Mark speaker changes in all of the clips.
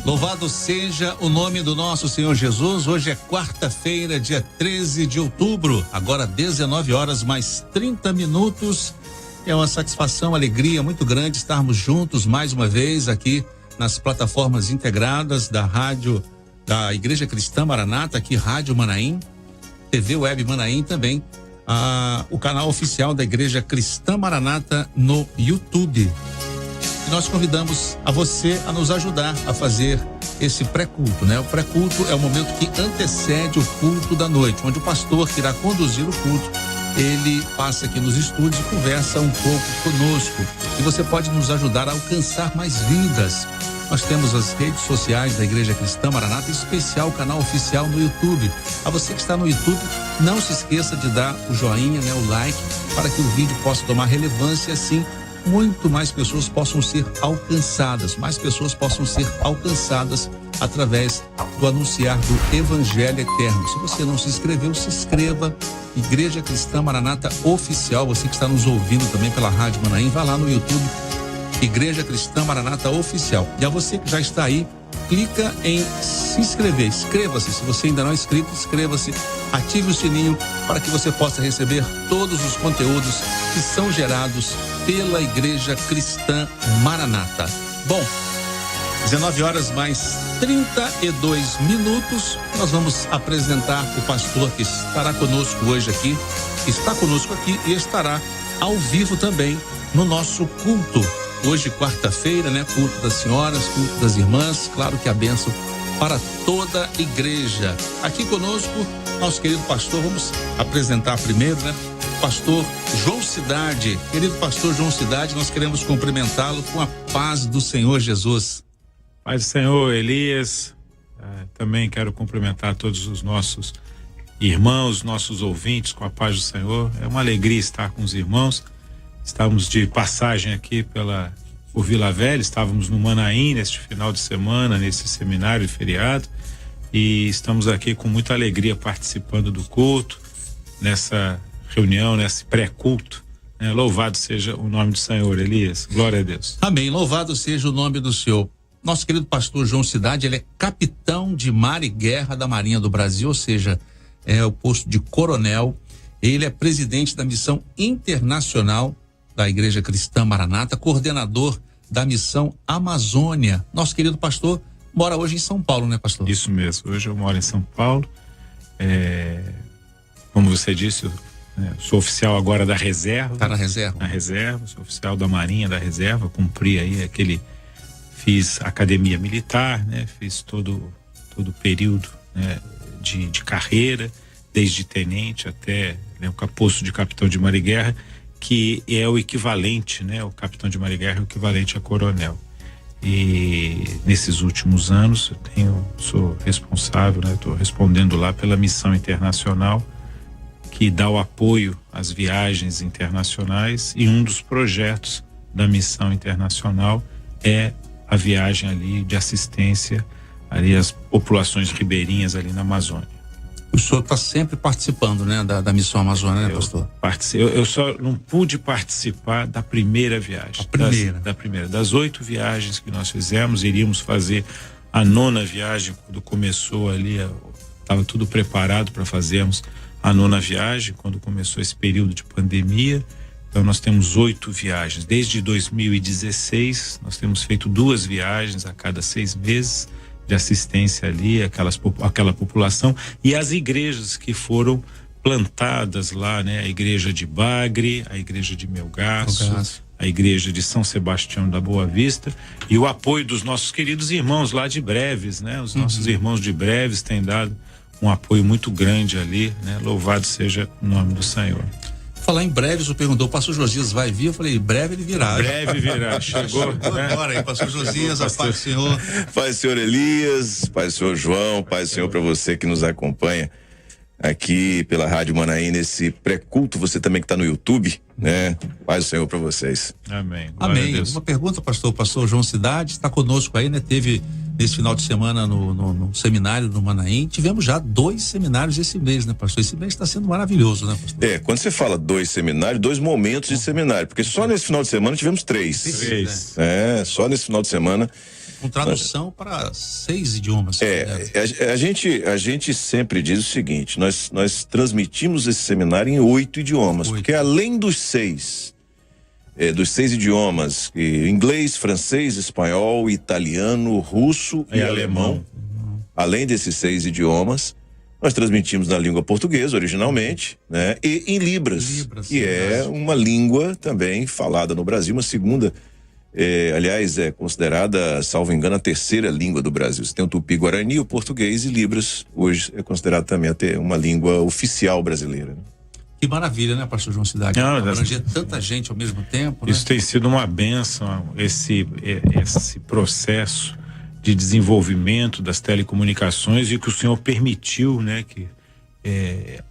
Speaker 1: Louvado seja o nome do nosso Senhor Jesus. Hoje é quarta-feira, dia 13 de outubro, agora 19 horas mais 30 minutos. É uma satisfação, alegria muito grande estarmos juntos mais uma vez aqui nas plataformas integradas da rádio da Igreja Cristã Maranata, aqui Rádio Manaim, TV Web Manaim também, o canal oficial da Igreja Cristã Maranata no YouTube. E nós convidamos a você a nos ajudar a fazer esse pré-culto, né? O pré-culto é o momento que antecede o culto da noite, onde o pastor que irá conduzir o culto, ele passa aqui nos estúdios e conversa um pouco conosco. E você pode nos ajudar a alcançar mais vidas. Nós temos as redes sociais da Igreja Cristã Maranata, em especial o canal oficial no YouTube. A você que está no YouTube, não se esqueça de dar o joinha, né, o like, para que o vídeo possa tomar relevância e assim muito mais pessoas possam ser alcançadas, através do anunciar do Evangelho Eterno. Se você não se inscreveu, se inscreva. Igreja Cristã Maranata Oficial, você que está nos ouvindo também pela Rádio Manaim, vá lá no YouTube, Igreja Cristã Maranata Oficial. E a você que já está aí, clica em se inscrever, inscreva-se. Se você ainda não é inscrito, inscreva-se, ative o sininho para que você possa receber todos os conteúdos que são gerados pela Igreja Cristã Maranata. Bom, 19 horas mais 32 minutos, nós vamos apresentar o pastor que estará conosco hoje aqui, está conosco aqui e estará ao vivo também no nosso culto. Hoje, quarta-feira, né? Culto das senhoras, culto das irmãs, claro que a bênção para toda a igreja. Aqui conosco, nosso querido pastor, vamos apresentar primeiro, né? Pastor João Cidade. Querido pastor João Cidade, nós queremos cumprimentá-lo com a paz do Senhor Jesus.
Speaker 2: Paz do Senhor, Elias. Também quero cumprimentar todos os nossos irmãos, nossos ouvintes com a paz do Senhor. É uma alegria estar com os irmãos. Estamos de passagem aqui por Vila Velha, estávamos no Manaim neste final de semana, nesse seminário de feriado, e estamos aqui com muita alegria participando do culto, nessa reunião, nesse pré-culto, né? Louvado seja o nome do Senhor, Elias, glória a Deus.
Speaker 1: Amém, louvado seja o nome do Senhor. Nosso querido pastor João Cidade, ele é capitão de mar e guerra da Marinha do Brasil, ou seja, é o posto de coronel. Ele é presidente da missão internacional da Igreja Cristã Maranata, coordenador da missão Amazônia. Nosso querido pastor mora hoje em São Paulo, né, pastor?
Speaker 2: Isso mesmo, hoje eu moro em São Paulo. Como você disse, sou oficial agora da reserva.
Speaker 1: Tá na reserva?
Speaker 2: Na reserva, sou oficial da Marinha da reserva, cumpri aí fiz academia militar, né? Fiz todo o período, né, de carreira, desde tenente até, né, o posto de capitão de mar e guerra, que é o equivalente, né? O capitão de mar e guerra é o equivalente a coronel. E nesses últimos anos sou responsável, né? Estou respondendo lá pela missão internacional, que dá o apoio às viagens internacionais, e um dos projetos da missão internacional é a viagem ali de assistência ali às populações ribeirinhas ali na Amazônia.
Speaker 1: O senhor está sempre participando, né, da missão Amazônia, né, pastor?
Speaker 2: Eu só não pude participar da primeira viagem. Das 8 viagens que nós fizemos, iríamos fazer a 9ª viagem. Quando começou ali, estava tudo preparado para fazermos a 9ª viagem, quando começou esse período de pandemia. Então nós temos 8 viagens. Desde 2016, nós temos feito 2 viagens a cada 6 meses, de assistência ali, aquela população, e as igrejas que foram plantadas lá, né? A igreja de Bagre, a igreja de Melgaço, a igreja de São Sebastião da Boa Vista, e o apoio dos nossos queridos irmãos lá de Breves, né? Os nossos irmãos de Breves têm dado um apoio muito grande ali, né? Louvado seja o nome do Senhor.
Speaker 1: Falar em Breves, o perguntou, o pastor Josias vai vir? Eu falei, breve ele virá.
Speaker 2: Breve virá, chegou.
Speaker 1: Né? Agora aí, pastor Josias, a paz do Senhor.
Speaker 3: Paz do Senhor Elias, paz do Senhor João, paz do Senhor para você que nos acompanha aqui pela Rádio Manaim, nesse pré-culto, você também que está no YouTube, né? Paz do Senhor para vocês.
Speaker 2: Amém.
Speaker 1: Amém. Uma pergunta, pastor João Cidade, está conosco aí, né? Teve nesse final de semana no seminário do Manaim, tivemos já 2 seminários esse mês, né, pastor? Esse mês está sendo maravilhoso, né, pastor?
Speaker 3: Quando você fala 2 seminários, 2 momentos de seminário, porque só nesse final de semana tivemos 3.
Speaker 2: Três.
Speaker 3: Só nesse final de semana
Speaker 1: Com tradução para 6 idiomas.
Speaker 3: A gente sempre diz o seguinte, nós transmitimos esse seminário em 8 idiomas, porque além dos 6 idiomas, inglês, francês, espanhol, italiano, russo e alemão, além desses 6 idiomas, nós transmitimos na língua portuguesa originalmente, né? E em Libras, que é uma língua também falada no Brasil, uma segunda, aliás, é considerada, salvo engano, a 3ª língua do Brasil. Você tem o Tupi-Guarani, o português, e Libras hoje é considerado também até uma língua oficial brasileira, né?
Speaker 1: Que maravilha, né, pastor João Cidade? Abranger tanta gente ao mesmo tempo, né?
Speaker 2: Isso tem sido uma bênção, esse processo de desenvolvimento das telecomunicações, e que o Senhor permitiu, né, que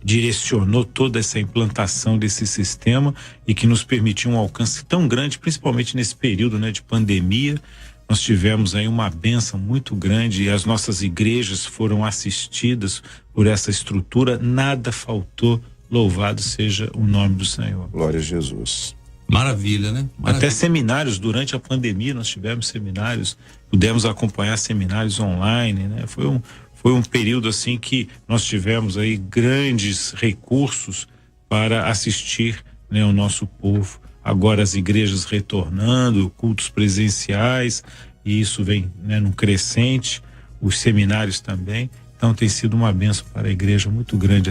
Speaker 2: direcionou toda essa implantação desse sistema e que nos permitiu um alcance tão grande, principalmente nesse período, né, de pandemia. Nós tivemos aí uma bênção muito grande e as nossas igrejas foram assistidas por essa estrutura, nada faltou, louvado seja o nome do Senhor.
Speaker 3: Glória a Jesus.
Speaker 1: Maravilha, né?
Speaker 2: Até seminários, durante a pandemia nós tivemos seminários, pudemos acompanhar seminários online, né? Foi um período assim que nós tivemos aí grandes recursos para assistir, né, o nosso povo. Agora as igrejas retornando, cultos presenciais, e isso vem, né, num crescente, os seminários também. Então tem sido uma bênção para a igreja muito grande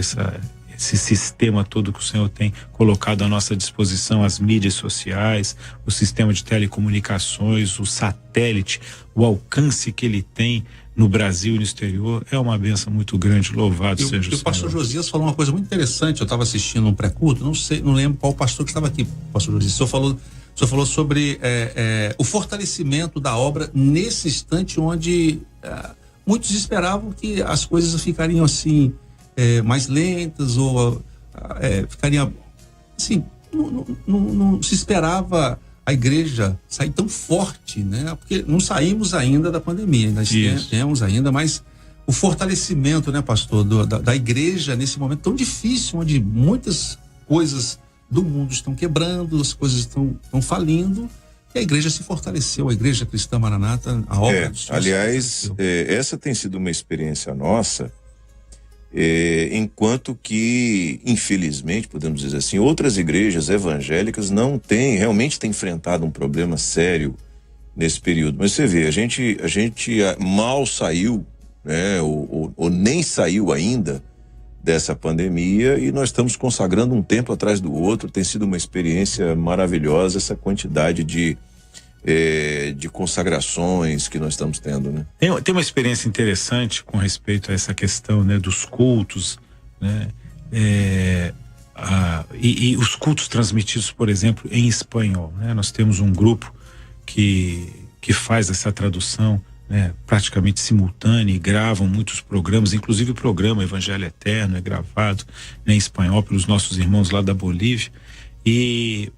Speaker 2: esse sistema todo que o Senhor tem colocado à nossa disposição, as mídias sociais, o sistema de telecomunicações, o satélite, o alcance que ele tem no Brasil e no exterior, é uma bênção muito grande, louvado seja o Senhor.
Speaker 1: O pastor Josias falou uma coisa muito interessante, eu estava assistindo um pré-culto, não lembro qual pastor que estava aqui, pastor Josias, o senhor falou sobre o fortalecimento da obra nesse instante onde muitos esperavam que as coisas ficariam assim, mais lentas, ou ficariam assim, não se esperava a igreja sair tão forte, né? Porque não saímos ainda da pandemia, nós temos ainda, mas o fortalecimento, né, pastor, da igreja nesse momento tão difícil, onde muitas coisas do mundo estão quebrando, as coisas estão falindo, e a igreja se fortaleceu, a igreja cristã Maranata, a obra do Senhor.
Speaker 3: Aliás, essa tem sido uma experiência nossa, enquanto que, infelizmente, podemos dizer assim, outras igrejas evangélicas realmente têm enfrentado um problema sério nesse período. Mas você vê, a gente mal saiu, né, ou nem saiu ainda dessa pandemia, e nós estamos consagrando um tempo atrás do outro. Tem sido uma experiência maravilhosa essa quantidade de consagrações que nós estamos tendo, né?
Speaker 2: Tem uma experiência interessante com respeito a essa questão, né, dos cultos, né? E os cultos transmitidos, por exemplo, em espanhol, né? Nós temos um grupo que faz essa tradução, né, praticamente simultânea, e gravam muitos programas, inclusive o programa Evangelho Eterno é gravado, né, em espanhol pelos nossos irmãos lá da Bolívia, e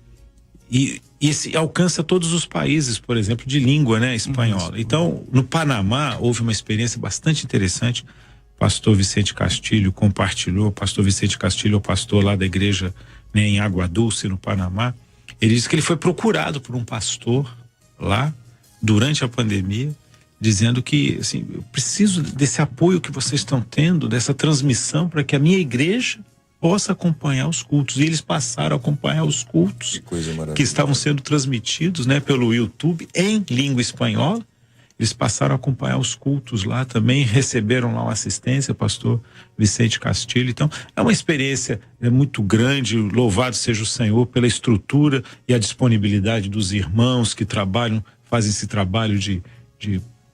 Speaker 2: esse alcança todos os países, por exemplo, de língua, né, espanhola. Então, no Panamá houve uma experiência bastante interessante. O pastor Vicente Castilho compartilhou. O pastor Vicente Castilho é o pastor lá da igreja, né, em Água Dulce, no Panamá. Ele disse que ele foi procurado por um pastor lá durante a pandemia, dizendo que, assim, eu preciso desse apoio que vocês estão tendo, dessa transmissão, para que a minha igreja possa acompanhar os cultos. E eles passaram a acompanhar os cultos que estavam sendo transmitidos, né, pelo YouTube em língua espanhola. Eles passaram a acompanhar os cultos lá também, receberam lá uma assistência, pastor Vicente Castilho. Então, é uma experiência muito grande. Louvado seja o Senhor pela estrutura e a disponibilidade dos irmãos que fazem esse trabalho de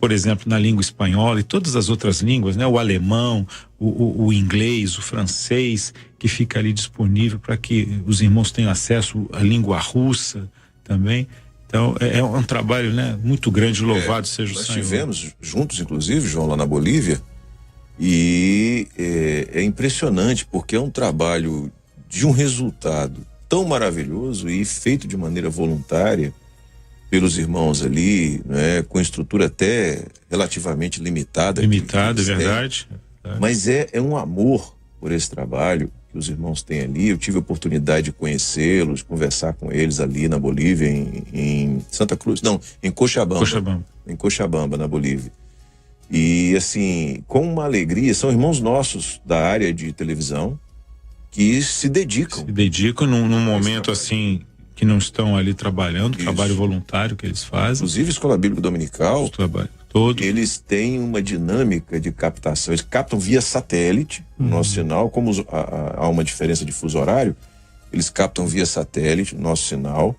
Speaker 2: por exemplo, na língua espanhola e todas as outras línguas, né? O alemão, o inglês, o francês, que fica ali disponível para que os irmãos tenham acesso à língua russa também. Então, é um trabalho, né, muito grande, louvado seja o Senhor.
Speaker 3: Nós estivemos juntos, inclusive, João, lá na Bolívia, e é impressionante, porque é um trabalho de um resultado tão maravilhoso e feito de maneira voluntária pelos irmãos ali, né, com estrutura até relativamente limitada.
Speaker 2: Limitada, é verdade.
Speaker 3: Mas é um amor por esse trabalho que os irmãos têm ali. Eu tive a oportunidade de conhecê-los, conversar com eles ali na Bolívia, em Santa Cruz, não, em Cochabamba. em Cochabamba, na Bolívia. E assim, com uma alegria, são irmãos nossos da área de televisão que se dedicam.
Speaker 2: Se dedicam num momento assim que não estão ali trabalhando, trabalho voluntário que eles fazem.
Speaker 3: Inclusive, Escola Bíblica Dominical,
Speaker 2: todo.
Speaker 3: Eles têm uma dinâmica de captação. Eles captam via satélite o nosso sinal. Como há uma diferença de fuso horário, eles captam via satélite o nosso sinal.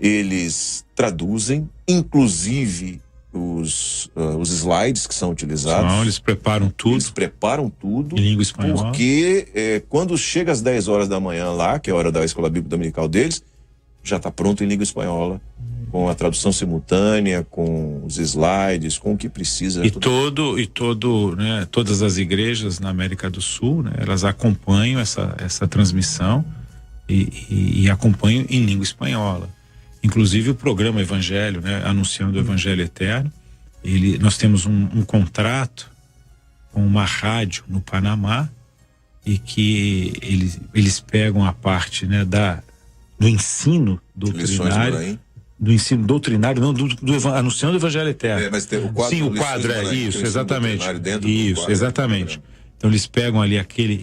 Speaker 3: Eles traduzem, inclusive os slides que são utilizados.
Speaker 2: Não, eles preparam tudo.
Speaker 3: Eles preparam tudo.
Speaker 2: Em língua espanhola.
Speaker 3: Porque quando chega às 10 horas da manhã lá, que é a hora da Escola Bíblica Dominical deles, já está pronto em língua espanhola, com a tradução simultânea, com os slides, com o que precisa.
Speaker 2: Né, todas as igrejas na América do Sul, né, elas acompanham essa transmissão e acompanham em língua espanhola. Inclusive o programa Evangelho, né, anunciando o Evangelho Eterno, nós temos um contrato com uma rádio no Panamá e que eles pegam a parte, né, do ensino doutrinário, do ensino doutrinário, não, anunciando o Evangelho Eterno.
Speaker 3: Mas tem o quadro.
Speaker 2: Sim, o quadro isso, exatamente. Isso, exatamente. Então eles pegam ali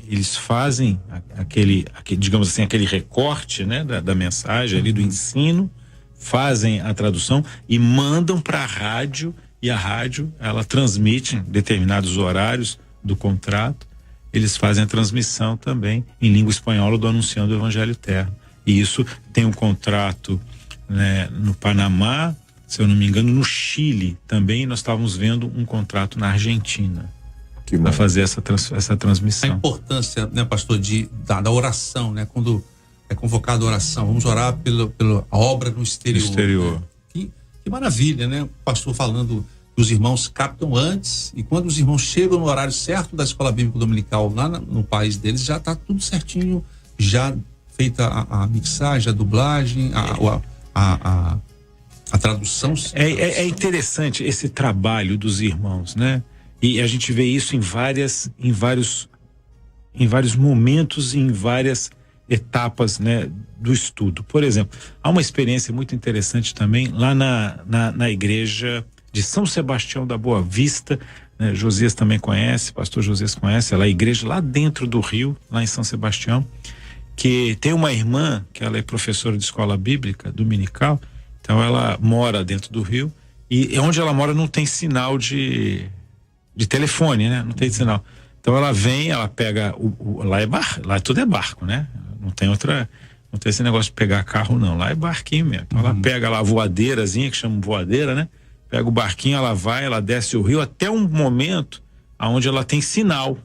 Speaker 2: eles fazem aquele, digamos assim, aquele recorte, né, da mensagem ali do ensino, fazem a tradução e mandam para a rádio, e a rádio, ela transmite em determinados horários do contrato, eles fazem a transmissão também em língua espanhola do anunciando o Evangelho Eterno. E isso tem um contrato, né, no Panamá, se eu não me engano, no Chile também. Nós estávamos vendo um contrato na Argentina para fazer essa transmissão.
Speaker 1: A importância, né, pastor, da oração, né, quando é convocada a oração, vamos orar pela obra no exterior. Né? Que maravilha, né? O pastor falando que os irmãos captam antes, e quando os irmãos chegam no horário certo da Escola Bíblica Dominical lá no país deles, já está tudo certinho, já feita a mixagem, a dublagem, a tradução.
Speaker 2: É interessante esse trabalho dos irmãos, né? E a gente vê isso em vários momentos, em várias etapas, né, do estudo. Por exemplo, há uma experiência muito interessante também lá na igreja de São Sebastião da Boa Vista, né? Josias também conhece, pastor Josias conhece, ela é a igreja lá dentro do Rio, lá em São Sebastião, que tem uma irmã que ela é professora de escola bíblica dominical, então ela mora dentro do Rio, e onde ela mora não tem sinal de telefone, né? Não tem sinal. Então ela vem, ela pega lá tudo é barco, né? Não tem esse negócio de pegar carro não, lá é barquinho mesmo. Então ela pega lá a voadeirazinha, que chama voadeira, né? Pega o barquinho, ela desce o rio até um momento onde ela tem sinal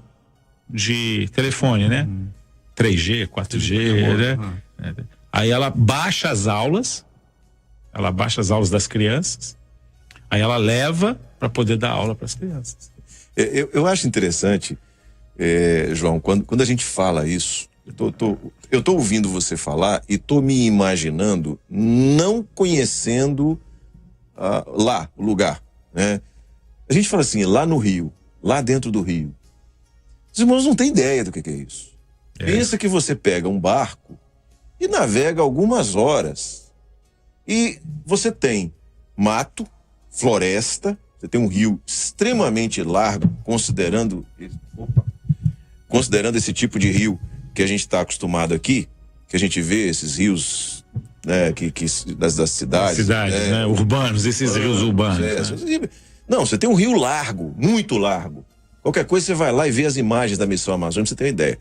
Speaker 2: de telefone, né? 3G, 4G, né? Aí ela baixa as aulas das crianças, aí ela leva para poder dar aula para as crianças.
Speaker 3: Eu acho interessante, João, quando a gente fala isso, eu tô ouvindo você falar e tô me imaginando não conhecendo lá o lugar, né? A gente fala assim, lá no Rio, lá dentro do Rio. Os irmãos não têm ideia do que é isso. Pensa que você pega um barco e navega algumas horas e você tem mato, floresta, você tem um rio extremamente largo, considerando esse tipo de rio que a gente está acostumado aqui, que a gente vê esses rios, né, das cidades,
Speaker 2: né, urbanos, esses rios urbanos.
Speaker 3: Né? Não, você tem um rio largo, muito largo. Qualquer coisa você vai lá e vê as imagens da Missão Amazônica, você tem uma ideia.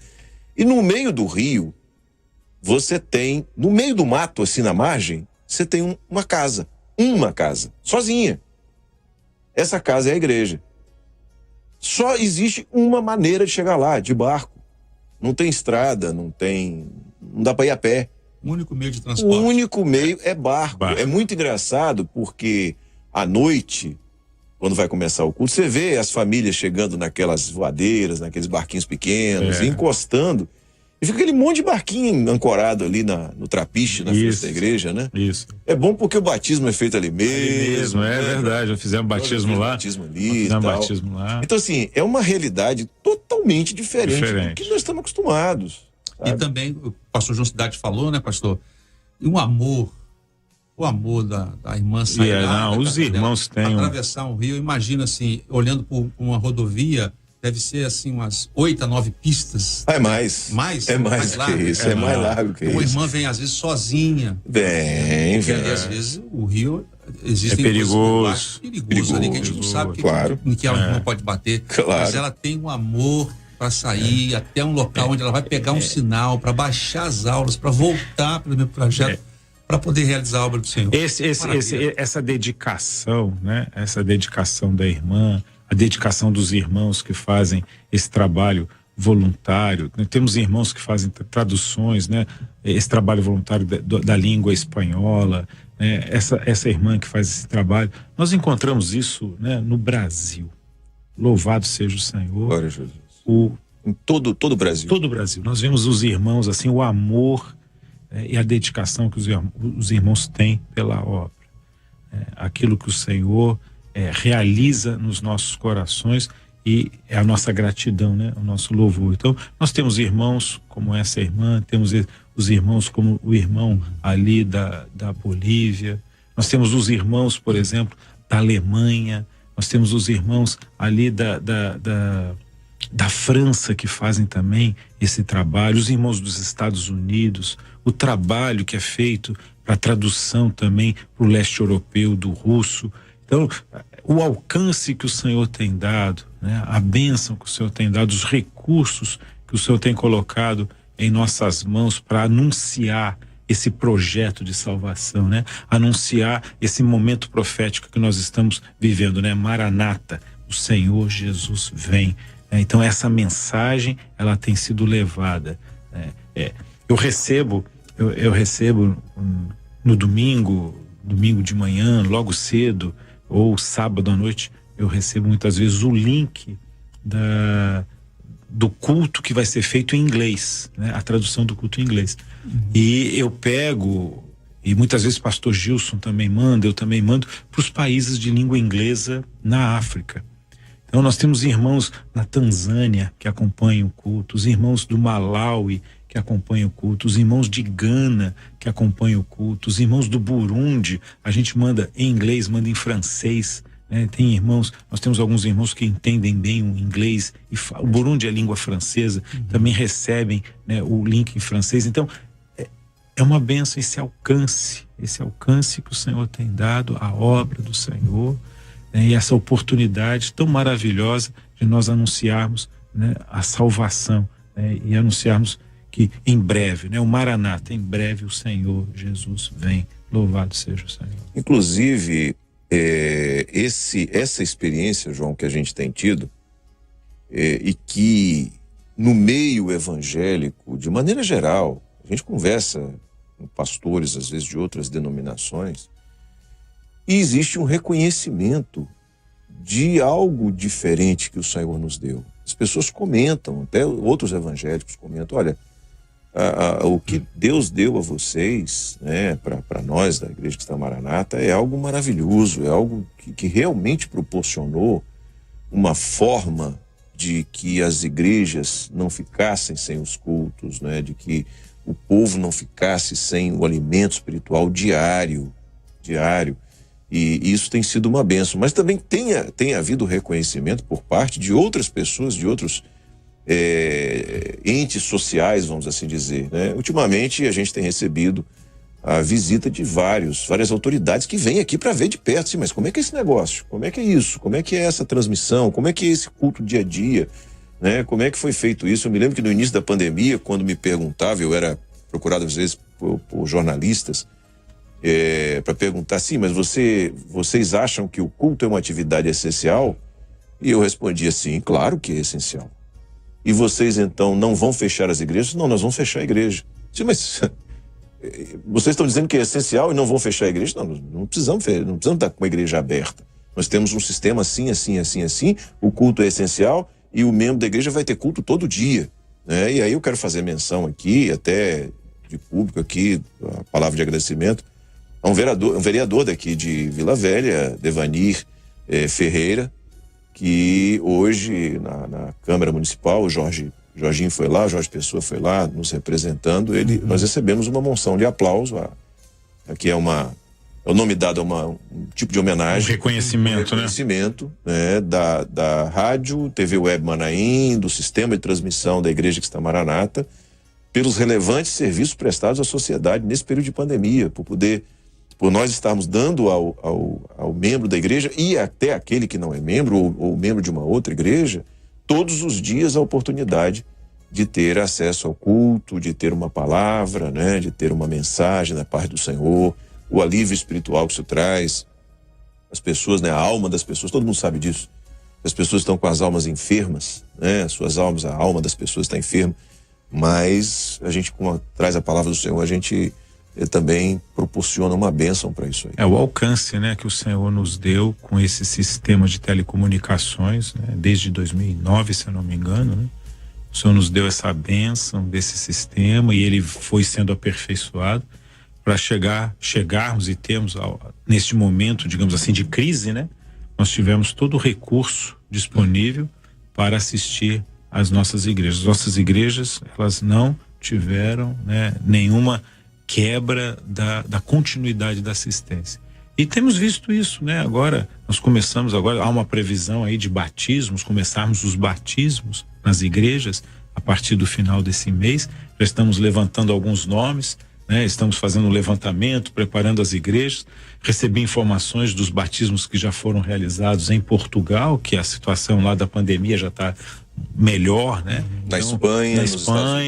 Speaker 3: E no meio do rio, você tem, no meio do mato, assim na margem, você tem uma casa, sozinha. Essa casa é a igreja. Só existe uma maneira de chegar lá, de barco. Não tem estrada, não dá para ir a pé.
Speaker 1: O único meio de transporte.
Speaker 3: O único meio é barco. É muito engraçado porque à noite, quando vai começar o culto, você vê as famílias chegando naquelas voadeiras, naqueles barquinhos pequenos, encostando. E fica aquele monte de barquinho ancorado ali no trapiche, na frente da igreja, né?
Speaker 2: Isso.
Speaker 3: É bom porque o batismo é feito ali mesmo.
Speaker 2: É verdade. Já fizemos batismo lá.
Speaker 3: Batismo lá. Então, assim, é uma realidade totalmente diferente do que nós estamos acostumados.
Speaker 1: Sabe? E também, o pastor João Cidade falou, né, pastor? E um amor o amor da irmã Sairá.
Speaker 2: Os irmãos têm.
Speaker 1: Atravessar um rio, imagina assim, olhando por uma rodovia, deve ser assim umas 8 a 9 pistas.
Speaker 3: É mais.
Speaker 1: Mais?
Speaker 3: É mais
Speaker 1: largo,
Speaker 3: que isso, é mais largo que isso.
Speaker 1: Uma irmã vem às vezes sozinha.
Speaker 3: Vem.
Speaker 1: Porque ali às vezes o rio existem
Speaker 2: perigoso
Speaker 1: ali que a gente não sabe
Speaker 3: claro.
Speaker 1: que a irmã pode bater.
Speaker 3: Claro.
Speaker 1: Mas ela tem um amor para sair até um local onde ela vai pegar um sinal, para baixar as aulas, para voltar para o meu projeto, para poder realizar a obra do Senhor.
Speaker 2: Essa dedicação, né? Essa dedicação da irmã, a dedicação dos irmãos que fazem esse trabalho voluntário. Temos irmãos que fazem traduções, né? Esse trabalho voluntário da língua espanhola, né? Essa irmã que faz esse trabalho. Nós encontramos isso, né, no Brasil. Louvado seja o Senhor.
Speaker 3: Glória a Jesus. Em todo o Brasil.
Speaker 2: Todo o Brasil. Nós vemos os irmãos, assim, o amor e a dedicação que os irmãos têm pela obra. Aquilo que o Senhor realiza nos nossos corações e é a nossa gratidão, né? O nosso louvor. Então, nós temos irmãos como essa irmã, temos os irmãos como o irmão ali da Bolívia, nós temos os irmãos, por exemplo, da Alemanha, nós temos os irmãos ali da França que fazem também esse trabalho, os irmãos dos Estados Unidos, o trabalho que é feito para tradução também para o leste europeu, do russo. Então, o alcance que o Senhor tem dado, né, a bênção que o Senhor tem dado, os recursos que o Senhor tem colocado em nossas mãos para anunciar esse projeto de salvação, né? Anunciar esse momento profético que nós estamos vivendo, né? Maranata, o Senhor Jesus vem. Então essa mensagem, ela tem sido levada. Eu recebo no domingo de manhã, logo cedo, ou sábado à noite, eu recebo muitas vezes o link do culto que vai ser feito em inglês, né? A tradução do culto em inglês. E eu pego, e muitas vezes o pastor Gilson também manda, eu também mando para os países de língua inglesa na África. Então nós temos irmãos na Tanzânia que acompanham o culto, os irmãos do Malawi que acompanham o culto, os irmãos de Gana que acompanham o culto, os irmãos do Burundi, a gente manda em inglês, manda em francês, né? Tem irmãos, nós temos alguns irmãos que entendem bem o inglês, o Burundi é língua francesa, também recebem, né, o link em francês. Então é uma bênção esse alcance que o Senhor tem dado à obra do Senhor, né, e essa oportunidade tão maravilhosa de nós anunciarmos, né, a salvação, né, e anunciarmos que em breve, né, o Maranata, em breve o Senhor Jesus vem. Louvado seja o Senhor.
Speaker 3: Inclusive, essa experiência, João, que a gente tem tido, e que no meio evangélico, de maneira geral, a gente conversa com pastores, às vezes de outras denominações, e existe um reconhecimento de algo diferente que o Senhor nos deu. As pessoas comentam, até outros evangélicos comentam, olha, o que Deus deu a vocês, né, para nós da Igreja Cristã Maranata, é algo maravilhoso, é algo que realmente proporcionou uma forma de que as igrejas não ficassem sem os cultos, né, de que o povo não ficasse sem o alimento espiritual diário, e isso tem sido uma bênção. Mas também tem havido reconhecimento por parte de outras pessoas, de outros entes sociais, vamos assim dizer, né? Ultimamente a gente tem recebido a visita de várias autoridades que vêm aqui para ver de perto, sim, mas como é que é esse negócio? Como é que é isso? Como é que é essa transmissão? Como é que é esse culto dia a dia? Né? Como é que foi feito isso? Eu me lembro que no início da pandemia, quando me perguntava, eu era procurado às vezes por jornalistas para perguntar, sim, mas vocês acham que o culto é uma atividade essencial? E eu respondia, sim, claro que é essencial. E vocês então não vão fechar as igrejas? Não, nós vamos fechar a igreja. Sim, mas vocês estão dizendo que é essencial e não vão fechar a igreja? Não precisamos estar com a igreja aberta. Nós temos um sistema assim, o culto é essencial e o membro da igreja vai ter culto todo dia, né? E aí eu quero fazer menção aqui, até de público aqui, a palavra de agradecimento a um vereador daqui de Vila Velha, Devanir Ferreira, que hoje na Câmara Municipal, o Jorginho foi lá, o Jorge Pessoa foi lá nos representando, nós recebemos uma moção de aplauso, aqui é uma é o nome dado a um tipo de homenagem.
Speaker 2: Reconhecimento,
Speaker 3: né? Da rádio, TV Web Manaim, do sistema de transmissão da Igreja Cristã Maranata, pelos relevantes serviços prestados à sociedade nesse período de pandemia, por nós estarmos dando ao membro da igreja e até aquele que não é membro ou membro de uma outra igreja, todos os dias a oportunidade de ter acesso ao culto, de ter uma palavra, né, de ter uma mensagem da parte do Senhor, o alívio espiritual que isso traz. As pessoas, né, a alma das pessoas, todo mundo sabe disso. As pessoas estão com as almas enfermas, né, a alma das pessoas está enferma, mas a gente, como traz a palavra do Senhor, a gente também proporciona uma bênção para isso aí.
Speaker 2: É o alcance, né, que o Senhor nos deu com esse sistema de telecomunicações, né, desde 2009, se eu não me engano, né? O Senhor nos deu essa bênção desse sistema e ele foi sendo aperfeiçoado para chegarmos e termos, neste momento, digamos assim, de crise, né? Nós tivemos todo o recurso disponível para assistir às nossas igrejas. Nossas igrejas, elas não tiveram, né, nenhuma quebra da continuidade da assistência. E temos visto isso, né? Agora, há uma previsão aí de batismos, começarmos os batismos nas igrejas a partir do final desse mês. Já estamos levantando alguns nomes, né? Estamos fazendo um levantamento, preparando as igrejas. Recebi informações dos batismos que já foram realizados em Portugal, que a situação lá da pandemia já está melhor, né?
Speaker 3: Na Espanha,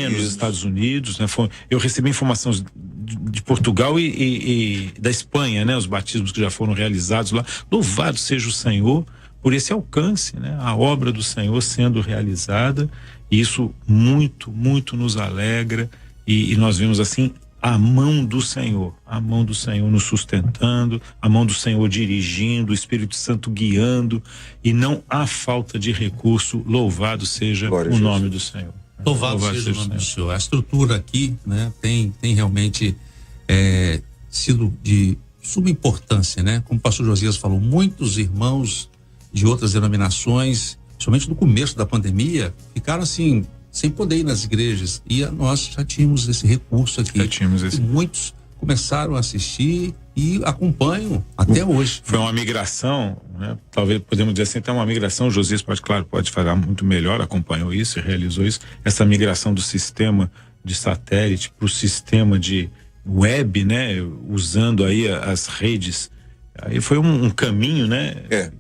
Speaker 2: nos Estados Unidos, né? Eu recebi informações de Portugal e da Espanha, né? Os batismos que já foram realizados lá. Louvado seja o Senhor por esse alcance, né? A obra do Senhor sendo realizada, e isso muito, muito nos alegra, e nós vemos assim a mão do Senhor nos sustentando, a mão do Senhor dirigindo, o Espírito Santo guiando, e não há falta de recurso. Louvado seja o nome do Senhor.
Speaker 1: Louvado seja o nome do Senhor. A estrutura aqui, né, tem realmente sido de suma importância, né? Como o pastor Josias falou, muitos irmãos de outras denominações, somente no começo da pandemia, ficaram assim, sem poder ir nas igrejas, e nós já tínhamos esse recurso aqui. E muitos começaram a assistir e acompanham até hoje.
Speaker 2: Foi uma migração, né? Talvez podemos dizer assim, até uma migração. O Josias pode falar muito melhor, acompanhou isso e realizou isso, essa migração do sistema de satélite para o sistema de web, né? Usando aí as redes. Aí foi um caminho, né?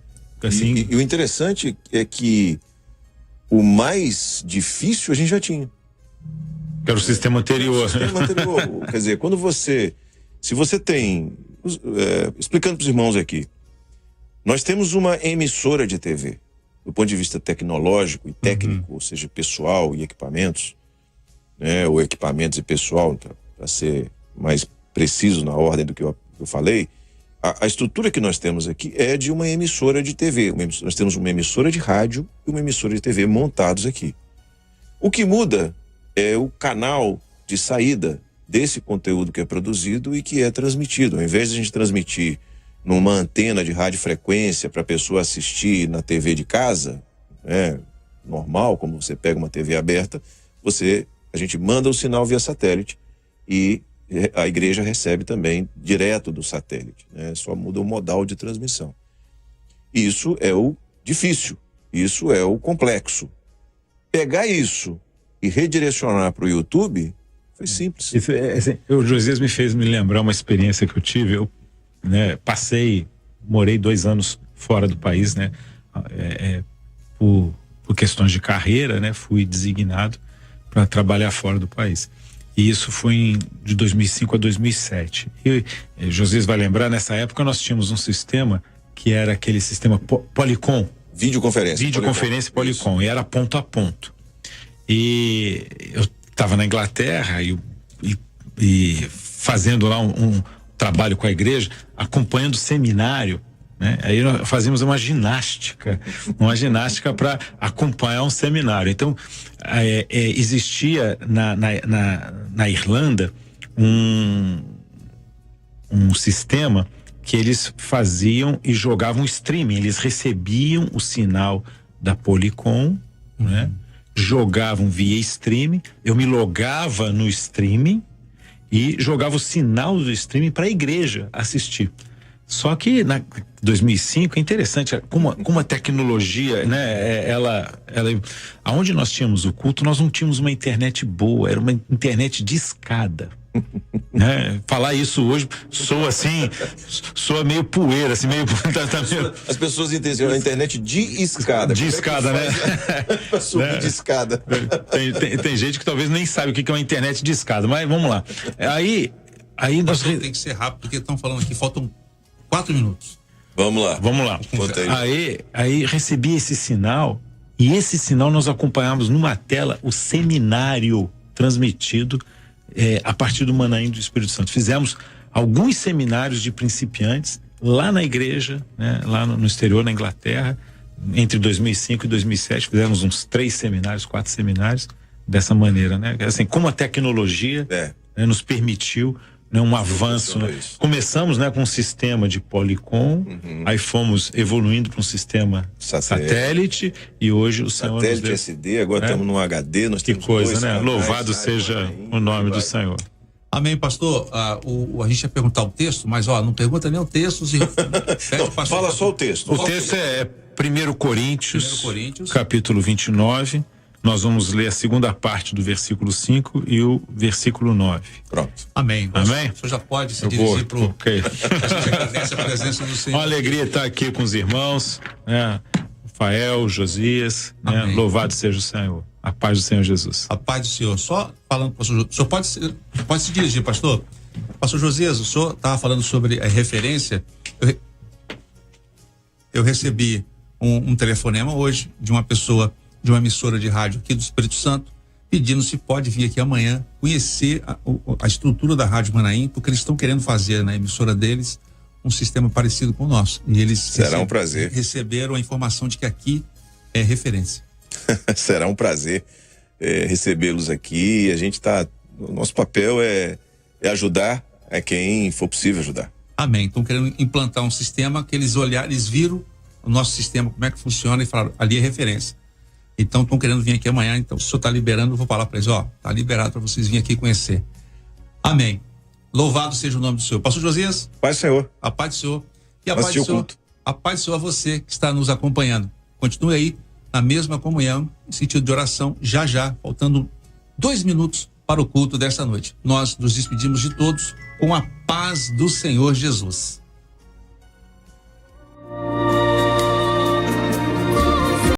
Speaker 2: Assim,
Speaker 3: e o interessante é que o mais difícil a gente já tinha.
Speaker 2: Que era o sistema anterior.
Speaker 3: Quer dizer, se você tem, explicando para os irmãos aqui, nós temos uma emissora de TV, do ponto de vista tecnológico e técnico, ou seja, pessoal e equipamentos, né, ou equipamentos e pessoal, para ser mais preciso na ordem do que eu falei, a estrutura que nós temos aqui é de uma emissora de TV. Nós temos uma emissora de rádio e uma emissora de TV montados aqui. O que muda é o canal de saída desse conteúdo que é produzido e que é transmitido. Ao invés de a gente transmitir numa antena de radiofrequência para a pessoa assistir na TV de casa, né, normal, como você pega uma TV aberta, a gente manda o sinal via satélite e a igreja recebe também direto do satélite, né? Só muda o modal de transmissão. Isso é o difícil, isso é o complexo. Pegar isso e redirecionar para o YouTube foi simples.
Speaker 2: O Josias me fez me lembrar uma experiência que eu tive. Eu, né, morei 2 anos fora do país, né? Por questões de carreira, né? Fui designado para trabalhar fora do país. E isso foi de 2005 a 2007. E Josias vai lembrar, nessa época nós tínhamos um sistema que era aquele sistema Polycom.
Speaker 3: Videoconferência
Speaker 2: Polycom. E era ponto a ponto. E eu estava na Inglaterra e fazendo lá um trabalho com a igreja, acompanhando o seminário, né? Aí nós fazíamos uma ginástica para acompanhar um seminário. Então existia na Irlanda um sistema que eles faziam e jogavam streaming. Eles recebiam o sinal da Polycom, né? Jogavam via streaming, eu me logava no streaming e jogava o sinal do streaming para a igreja assistir. Só que na 2005 é interessante como a tecnologia, né? Aonde nós tínhamos o culto, nós não tínhamos uma internet boa, era uma internet de escada. Né? Falar isso hoje soa meio poeira, assim, meio.
Speaker 3: As pessoas entendem a internet de escada.
Speaker 2: De escada, né?
Speaker 3: Pra subir de escada.
Speaker 2: Tem gente que talvez nem sabe o que é uma internet de escada, mas vamos lá. Aí nós
Speaker 1: tem que ser rápido, porque estão falando aqui, faltam 4 minutos.
Speaker 3: Vamos lá.
Speaker 2: Aí recebi esse sinal, e esse sinal nós acompanhamos numa tela o seminário transmitido a partir do Manaim do Espírito Santo. Fizemos alguns seminários de principiantes lá na igreja, né, lá no exterior, na Inglaterra, entre 2005 e 2007. Fizemos uns 4 seminários dessa maneira, né? Assim, como a tecnologia né, nos permitiu, né, um avanço, né? Começamos, né, com um sistema de Polycom, aí fomos evoluindo para um sistema satélite, e hoje o Senhor
Speaker 3: satélite
Speaker 2: nos deu,
Speaker 3: SD, agora estamos num HD, nós temos
Speaker 2: coisa, né? Louvado seja o nome do Senhor.
Speaker 1: Amém, pastor. A gente ia perguntar o texto, mas não pergunta nem o texto.
Speaker 3: Fala só o texto.
Speaker 2: O texto é 1 Coríntios, capítulo 29. Nós vamos ler a segunda parte do versículo 5 e o versículo 9.
Speaker 3: Pronto.
Speaker 1: Amém.
Speaker 2: Amém?
Speaker 1: O senhor já pode se dirigir para o...
Speaker 2: Ok.
Speaker 1: A gente agradece a presença do Senhor.
Speaker 2: Uma alegria estar aqui com os irmãos, né? Rafael, Josias, né? Louvado seja o Senhor. A paz do Senhor Jesus.
Speaker 1: A paz do Senhor. Só falando, pastor, o senhor pode se dirigir, pastor? Pastor Josias, o senhor estava falando sobre a referência. Eu recebi um telefonema hoje de uma pessoa de uma emissora de rádio aqui do Espírito Santo, pedindo se pode vir aqui amanhã conhecer a estrutura da Rádio Manaim, porque eles estão querendo fazer na emissora deles um sistema parecido com o nosso. E eles
Speaker 3: será um prazer.
Speaker 1: Receberam a informação de que aqui é referência.
Speaker 3: Será um prazer recebê-los aqui. A gente o nosso papel é ajudar quem for possível ajudar.
Speaker 1: Amém. Estão querendo implantar um sistema que eles viram o nosso sistema, como é que funciona, e falaram, ali é referência. Então estão querendo vir aqui amanhã, então se o senhor está liberando, eu vou falar para eles, está liberado para vocês virem aqui conhecer. Amém. Louvado seja o nome do Senhor. Pastor Josias.
Speaker 3: Paz do Senhor.
Speaker 1: A paz do Senhor. E a paz do Senhor. A paz do Senhor a você que está nos acompanhando. Continue aí na mesma comunhão, em sentido de oração, já, faltando 2 minutos para o culto desta noite. Nós nos despedimos de todos com a paz do Senhor Jesus.